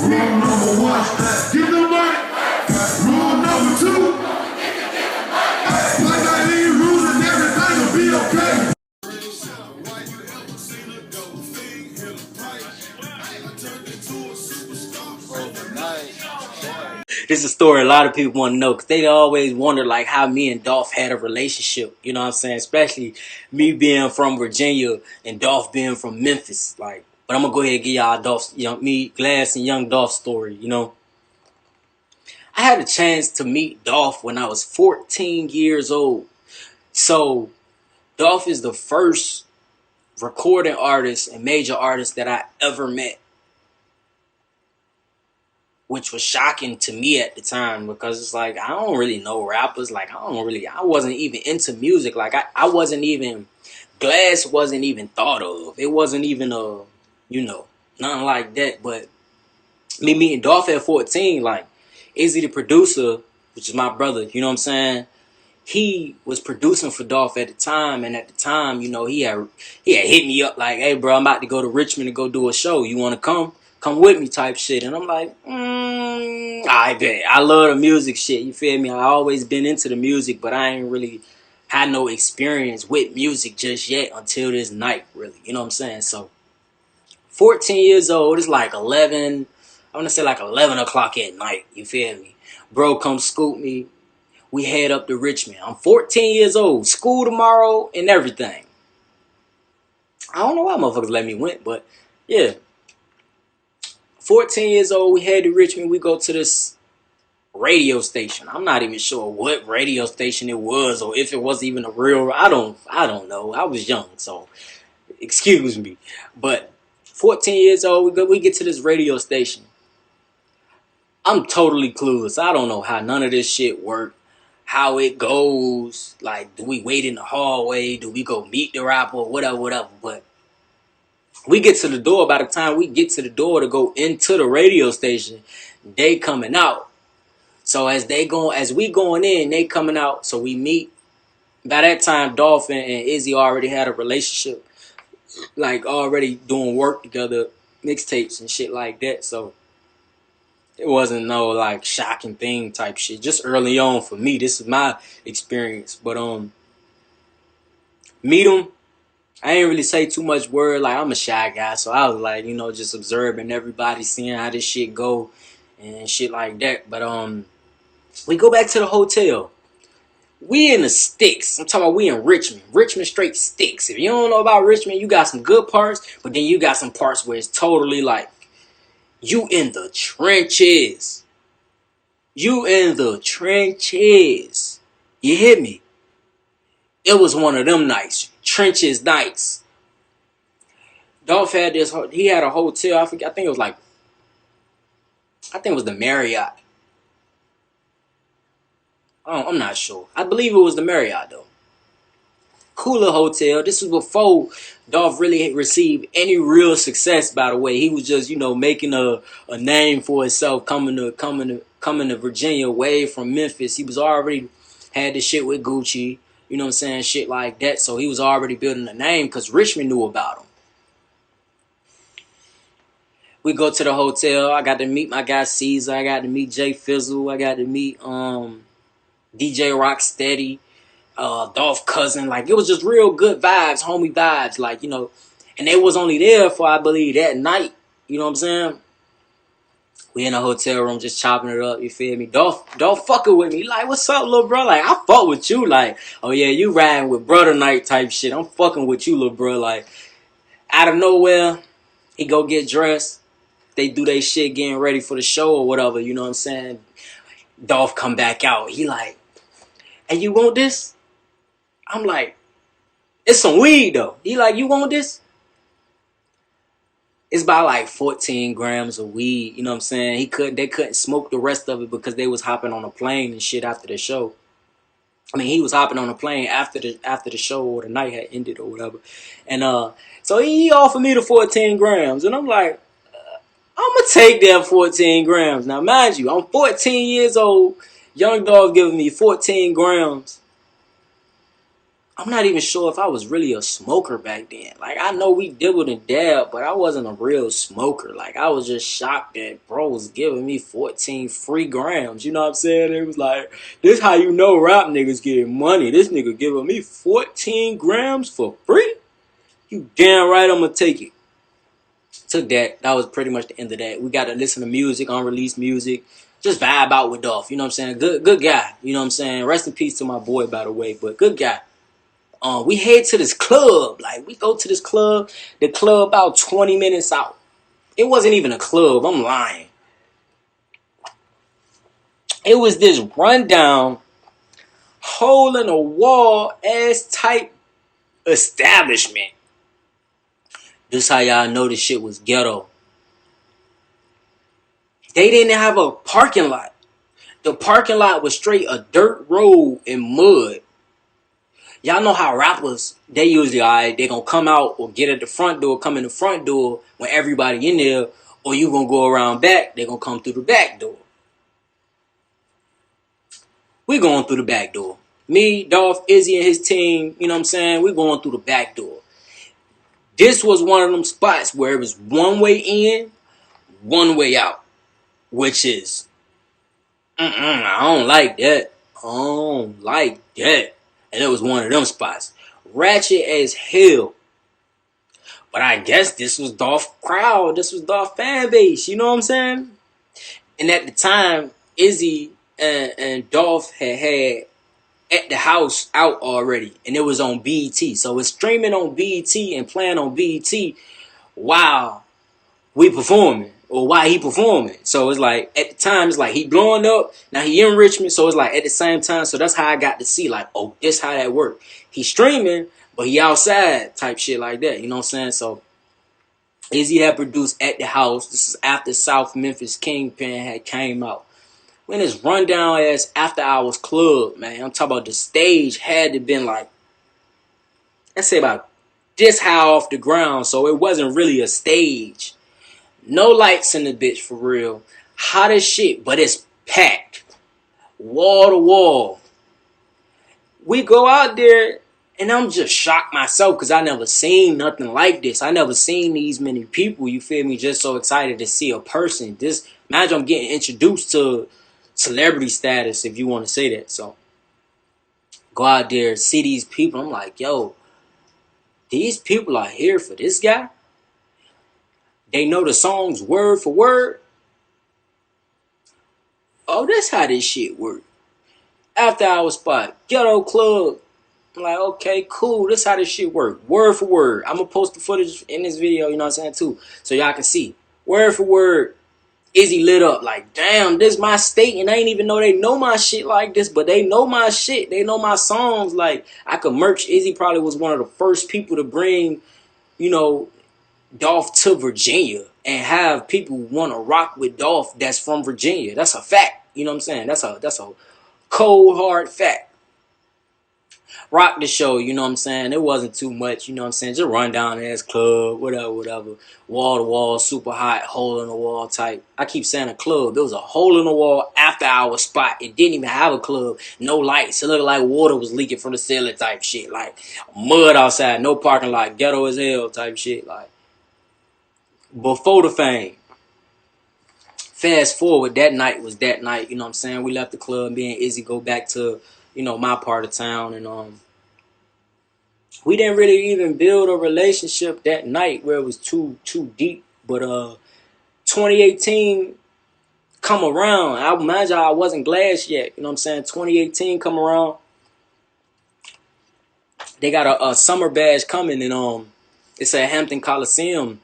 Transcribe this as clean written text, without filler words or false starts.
number one, give the mic. Rule number two, like I leave rules and everything will be okay. This is a story a lot of people want to know because they always wonder like how me and Dolph had a relationship. You know what I'm saying? Especially me being from Virginia and Dolph being from Memphis. Like, but I'm gonna go ahead and give y'all Dolph's, me, Glass, and young Dolph's story. You know, I had a chance to meet Dolph when I was 14 years old. So Dolph is the first recording artist and major artist that I ever met, which was shocking to me at the time because it's like, I don't really know rappers. Like, I wasn't even into music. Like, I wasn't even, Glass wasn't even thought of. It wasn't even nothing like that. But me meeting Dolph at 14, like, Izzy the producer, which is my brother, you know what I'm saying? He was producing for Dolph at the time, and at the time, he had hit me up like, hey, bro, I'm about to go to Richmond to go do a show. You want to come? Come with me type shit. And I'm like, I bet. I love the music shit, you feel me? I always been into the music, but I ain't really had no experience with music just yet until this night, really. You know what I'm saying? So, 14 years old, it's like 11, I want to say like 11 o'clock at night, you feel me? Bro, come scoop me. We head up to Richmond. I'm 14 years old. School tomorrow and everything. I don't know why motherfuckers let me win, but yeah. 14 years old, we head to Richmond. We go to this radio station. I'm not even sure what radio station it was or if it was even a real. I don't know. I was young, so excuse me. But 14 years old, we get to this radio station. I'm totally clueless. I don't know how none of this shit worked. How it goes, like, do we wait in the hallway? Do we go meet the rapper? Whatever. But we get to the door. By the time we get to the door to go into the radio station, they coming out. So as we going in, they coming out. So we meet. By that time, Dolph and Izzy already had a relationship, like already doing work together, mixtapes and shit like that. So it wasn't no like shocking thing type shit. Just early on for me, this is my experience. But meet him. I ain't really say too much word. Like, I'm a shy guy, so I was like, just observing everybody, seeing how this shit go and shit like that. But we go back to the hotel. We in the sticks. I'm talking about we in Richmond. Richmond straight sticks. If you don't know about Richmond, you got some good parts, but then you got some parts where it's totally like you in the trenches. You in the trenches. You hear me? It was one of them nights. Trenches nights. Dolph had he had a hotel. I think it was the Marriott. I'm not sure. I believe it was the Marriott, though. Cooler hotel. This was before Dolph really received any real success, by the way. He was just, making a name for himself, coming to Virginia away from Memphis. He was already had this shit with Gucci, you know what I'm saying, shit like that. So he was already building a name because Richmond knew about him. We go to the hotel. I got to meet my guy Caesar. I got to meet Jay Fizzle. I got to meet DJ Rocksteady. Dolph Cousin, like it was just real good vibes, homie vibes, like, and they was only there for, I believe, that night, you know what I'm saying? We in a hotel room just chopping it up, you feel me? Dolph fucking with me, like, what's up, little bro? Like, I fuck with you, like, oh yeah, you riding with brother night type shit. I'm fucking with you, little bro. Like, out of nowhere, he go get dressed. They do they shit getting ready for the show or whatever, you know what I'm saying? Dolph come back out. He like, hey, you want this? I'm like, it's some weed though. He like, you want this? It's about like 14 grams of weed. You know what I'm saying? They couldn't smoke the rest of it because they was hopping on a plane and shit after the show. I mean, he was hopping on a plane after the show or the night had ended or whatever. And so he offered me the 14 grams. And I'm like, I'm going to take that 14 grams. Now, mind you, I'm 14 years old. Young Dolph giving me 14 grams. I'm not even sure if I was really a smoker back then. Like, I know we dibbled and dabbed, but I wasn't a real smoker. Like, I was just shocked that bro was giving me 14 free grams. You know what I'm saying? It was like, this how you know rap niggas getting money. This nigga giving me 14 grams for free? You damn right I'm gonna take it. Took that. That was pretty much the end of that. We got to listen to music, unreleased music. Just vibe out with Dolph. You know what I'm saying? Good guy. You know what I'm saying? Rest in peace to my boy, by the way. But good guy. We head to this club. Like, we go to this club. The club about 20 minutes out. It wasn't even a club. I'm lying. It was this rundown, hole in the wall ass type establishment. This how y'all know this shit was ghetto. They didn't have a parking lot. The parking lot was straight a dirt road and mud. Y'all know how rappers, they usually, alright, they gonna come out or get at the front door, come in the front door when everybody in there, or you gonna go around back, they gonna come through the back door. We going through the back door. Me, Dolph, Izzy, and his team, you know what I'm saying? We going through the back door. This was one of them spots where it was one way in, one way out. Which is, I don't like that. I don't like that. And it was one of them spots. Ratchet as hell. But I guess this was Dolph crowd. This was Dolph fan base. You know what I'm saying? And at the time, Izzy and Dolph had At the House out already. And it was on BET. So it's streaming on BET and playing on BET while we performing. Or while he performing. So it's like, at the time, it's like he blowing up. Now he in Richmond. So it's like at the same time. So that's how I got to see, like, oh, this how that work. He streaming, but he outside type shit like that. You know what I'm saying? So Izzy had produced At the House. This is after South Memphis Kingpin had came out. When this rundown ass after hours club, man, I'm talking about the stage had to been like, let's say about this high off the ground. So it wasn't really a stage. No lights in the bitch for real. Hot as shit, but it's packed. Wall to wall. We go out there, and I'm just shocked myself because I never seen nothing like this. I never seen these many people, you feel me? Just so excited to see a person. Imagine I'm getting introduced to celebrity status, if you want to say that. So, go out there, see these people. I'm like, yo, these people are here for this guy? They know the songs word for word. Oh, that's how this shit work. After hour spot, ghetto club. I'm like, okay, cool. This how this shit work. Word for word. I'm gonna post the footage in this video, you know what I'm saying, too. So y'all can see. Word for word. Izzy lit up like, damn, this my state. And I ain't even know they know my shit like this. But they know my shit. They know my songs. Like, I could merch. Izzy probably was one of the first people to bring, you know, Dolph to Virginia and have people want to rock with Dolph that's from Virginia. That's a fact. You know what I'm saying? That's a cold, hard fact. Rock the show, you know what I'm saying? It wasn't too much, you know what I'm saying? Just run down ass club, whatever. Wall to wall, super hot, hole in the wall type. I keep saying a club. There was a hole in the wall after our spot. It didn't even have a club. No lights. It looked like water was leaking from the ceiling type shit. Like mud outside, no parking lot, ghetto as hell type shit. Like before the fame. Fast forward, that night was that night, you know what I'm saying? We left the club, me and Izzy go back to, you know, my part of town, and we didn't really even build a relationship that night where it was too deep. But 2018 come around. I imagine I wasn't Glass yet, you know what I'm saying? 2018 come around. They got a summer bash coming, and it's at Hampton Coliseum.